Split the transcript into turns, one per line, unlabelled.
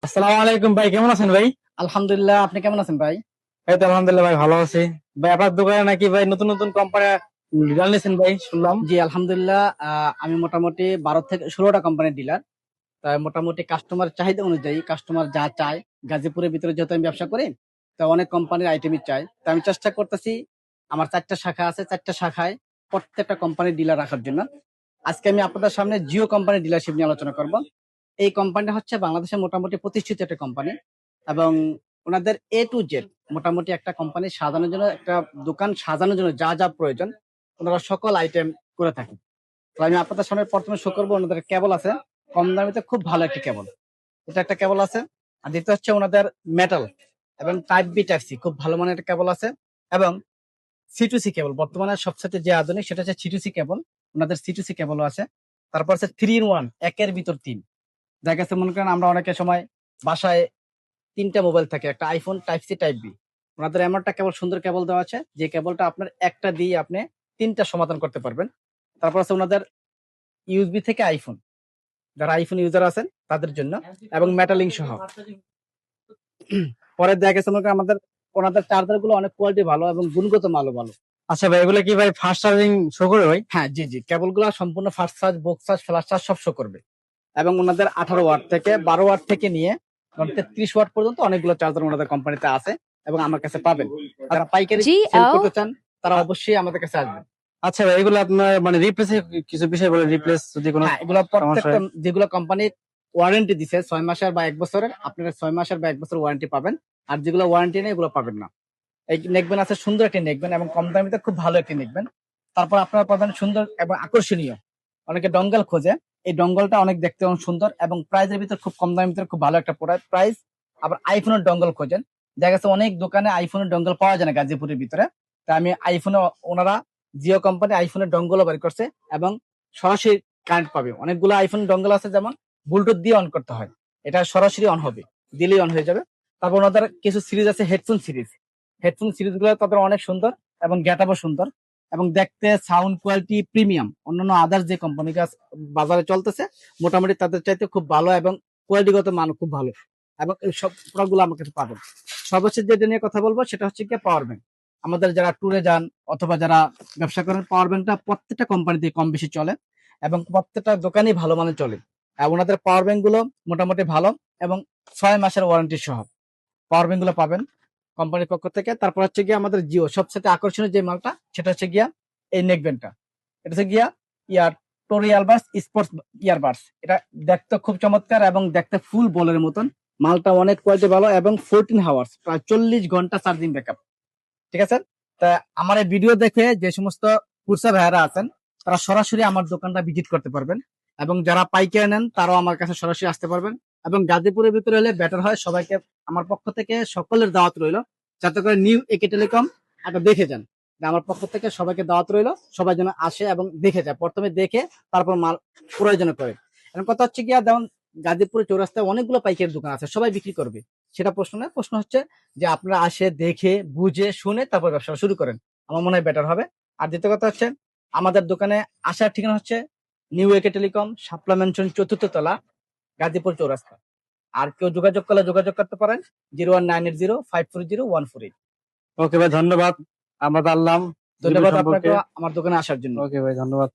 আসসালামু আলাইকুম ভাই, কেমন আছেন ভাই?
আলহামদুলিল্লাহ, আপনি কেমন আছেন ভাই?
এই তো আলহামদুলিল্লাহ ভাই, ভালো আছি। ভাই আপনার দোকানে নাকি ভাই নতুন নতুন কোম্পানি জানিয়েছেন ভাই, শুনলাম।
জি আলহামদুলিল্লাহ। আমি মোটামুটি 12 থেকে 16টা কোম্পানির ডিলার। তাই মোটামুটি কাস্টমার চাহিদা অনুযায়ী কাস্টমার যা চায়, গাজীপুরের ভিতরে যেহেতু আমি ব্যবসা করি, তা অনেক কোম্পানির আইটেমই চাই। তা আমি চেষ্টা করতেছি, আমার 4টা শাখা আছে, 4টা শাখায় প্রত্যেকটা কোম্পানির ডিলার রাখার জন্য। আজকে আমি আপনাদের সামনে জিও কোম্পানির ডিলারশিপ নিয়ে আলোচনা করব। এই কোম্পানিটা হচ্ছে বাংলাদেশের মোটামুটি প্রতিষ্ঠিত একটা কোম্পানি, এবং ওনাদের এ টু জেড মোটামুটি একটা কোম্পানি সাজানোর জন্য, একটা দোকান সাজানোর জন্য যা যা প্রয়োজন ওনারা সকল আইটেম করে থাকে। তো আমি আপনাদের সামনে প্রথমে শো করবো ওনাদের কেবল আছে, কম দামিতে খুব ভালো একটি কেবল। এটা একটা কেবল আছে। আর দ্বিতীয় হচ্ছে ওনাদের মেটাল এবং টাইপ বি টাইপ সি খুব ভালো মানের একটা কেবল আছে। এবং সি2সি কেবল বর্তমানে সবচেয়ে যে আধুনিক সেটা হচ্ছে সি2সি কেবল। ওনাদের সি2সি কেবলও আছে। তারপর আছে 3 in 1, একের ভিতর তিন। দেখা গেছে মনে করেন আমরা অনেকের সময় বাসায় 3টা মোবাইল থাকে, একটা iPhone, type C, type B. ওনাদের এমন একটা কেবল, সুন্দর কেবল দেওয়া আছে যে কেবলটা আপনার একটা দিয়ে আপনি 3টা সমাধান করতে পারবেন। তারপর আছে ওনাদের ইউএসবি থেকে আইফোন, যারা আইফোন ইউজার আছেন তাদের জন্য, এবং মেটালিং সহ। পরে দেখা গেছে মনে করেন আমাদের ওনাদের চার্জার গুলো অনেক কোয়ালিটি ভালো এবং গুণগত মানও ভালো।
আচ্ছা ভাই, এগুলো কি ভাই ফাস্ট চার্জিং শো করে ভাই?
হ্যাঁ, জি জি, কেবল গুলা সম্পূর্ণ fast charge, box charge, flash charge সব শো করবে। এবং ওনাদের 18 ওয়াট থেকে 12 ওয়াট থেকে নিয়ে 33 ওয়াট পর্যন্ত অনেকগুলো চার্জার ওনাদের কোম্পানিতে আছে এবং আমার কাছে পাবেন। যারা পাইকারি সেল করতে চান তারা অবশ্যই আমাদের কাছে আসবেন।
আচ্ছা ভাই, এগুলো আপনার মানে রিপ্লেস কিছু বিষয় বলে, রিপ্লেস যদি কোনো
হ্যাঁ, এগুলো
সমস্যা
প্রত্যেকটা
হয়।
যেগুলো কোম্পানি ওয়ারেন্টি দিছে 6 মাসের বা 1 বছরের, আপনারা 6 মাসের বা 1 বছর ওয়ারেন্টি পাবেন। আর যেগুলো ওয়ারেন্টি নেই এগুলো পাবেন না। এই নেকবেন আছে, সুন্দর একটি নেকবেন এবং কম দামিতে খুব ভালো একটি নেকবেন। তারপর আপনারা পাবেন সুন্দর এবং আকর্ষণীয়, অনেকে ডঙ্গল খোঁজে, এই ডঙ্গলটা অনেক দেখতে অনেক সুন্দর এবং প্রাইজের ভিতরে খুব কম দামের ভিতরে খুব ভালো একটা প্রাইস। আবার আইফোনের ডঙ্গল খোঁজেন, দেখা গেছে অনেক দোকানে আইফোনের ডঙ্গল পাওয়া যায় না গাজীপুরের ভিতরে। তা আমি আইফোনে, ওনারা জিও কোম্পানি আইফোনের ডঙ্গলও বের করছে এবং সরাসরি কারেন্ট পাবে। অনেকগুলো আইফোন ডঙ্গল আছে যেমন ব্লুটুথ দিয়ে অন করতে হয়, এটা সরাসরি অন হবে, দিলেই অন হয়ে যাবে। তারপর ওনাদের কিছু সিরিজ আছে, হেডফোন সিরিজ। হেডফোন সিরিজ গুলো তাদের অনেক সুন্দর এবং গেটআপও সুন্দর এবং দেখতে সাউন্ড কোয়ালিটি প্রিমিয়াম। অন্যান্য আদার্স যে কোম্পানি বাজারে চলতেছে মোটামুটি তাদের চাইতে খুব ভালো এবং কোয়ালিটিগত মান খুব ভালো, এবং এই সব প্রোডাক্ট গুলো আমার কাছে পাবেন। সর্বশেষ যেটা নিয়ে কথা বলবো সেটা হচ্ছে কি পাওয়ার ব্যাংক। আমাদের যারা ট্যুরে যান অথবা যারা ব্যবসা করেন, পাওয়ার ব্যাংকটা প্রত্যেকটা কোম্পানিতে কম বেশি চলে এবং প্রত্যেকটা দোকানই ভালো মানের চলে। আর ওনাদের পাওয়ার ব্যাংক গুলো মোটামুটি ভালো এবং 6 মাসের ওয়ারেন্টি সহ পাওয়ার ব্যাংক গুলো পাবেন কোম্পানির পক্ষ থেকে। তারপর হচ্ছে গিয়ে আমাদের জিও সবচেয়ে আকর্ষণীয় যে মালটা সেটা হচ্ছে গিয়া এই নেকব্যান্ডটা। এটা হচ্ছে গিয়া ইয়ার টোরি ইয়ারবাডস স্পোর্টস ইয়ারবাডস। এটা দেখতে খুব চমৎকার এবং দেখতে ফুল বলের মতন। মালটা অনেক কোয়ালিটি ভালো এবং 14 আওয়ার্স, প্রায় 40 ঘন্টা চার্জিং ব্যাকআপ। ঠিক আছে। তা আমার এই ভিডিও দেখে যে সমস্ত কুরসা ভাইয়ারা আছেন তারা সরাসরি আমার দোকানটা ভিজিট করতে পারবেন, এবং যারা পাইকারি নেন তারাও আমার কাছে সরাসরি আসতে পারবেন। এবং গাজীপুরের ভিতরে হলে বেটার হয়। সবাইকে আমার পক্ষ থেকে সকলের দাওয়াত রইল, যাতে করে নিউ একে টেলিকম একটা দেখে যান। আমার পক্ষ থেকে সবাইকে দাওয়াত রইল, সবাই যেন আসে এবং দেখে যায়, প্রথমে দেখে তারপর মাল প্রয়োজন করে। এখন কথা হচ্ছে গিয়া, যেমন গাজীপুর চৌরাস্তায় অনেকগুলো পাইকারি দোকান আছে, সবাই বিক্রি করবে, সেটা প্রশ্ন নয়। প্রশ্ন হচ্ছে যে আপনারা আসে দেখে বুঝে শুনে তারপর ব্যবসা শুরু করেন, আমার মনে হয় বেটার হবে। আর দ্বিতীয় কথা হচ্ছে আমাদের দোকানে আসার ঠিকানা হচ্ছে নিউ একে টেলিকম, শাপলা ম্যানশন, 4র্থ তলা, গাজীপুর চৌরাস্তা। আর কেউ যোগাযোগ করলে যোগাযোগ করতে পারেন 01980540148।
ওকে ভাই, ধন্যবাদ। আমরা জানলাম জিবি
ধন্যবাদ
সম্পর্কে।
আপনাকে আমার দোকানে আসার জন্য।
ওকে ভাই, ধন্যবাদ।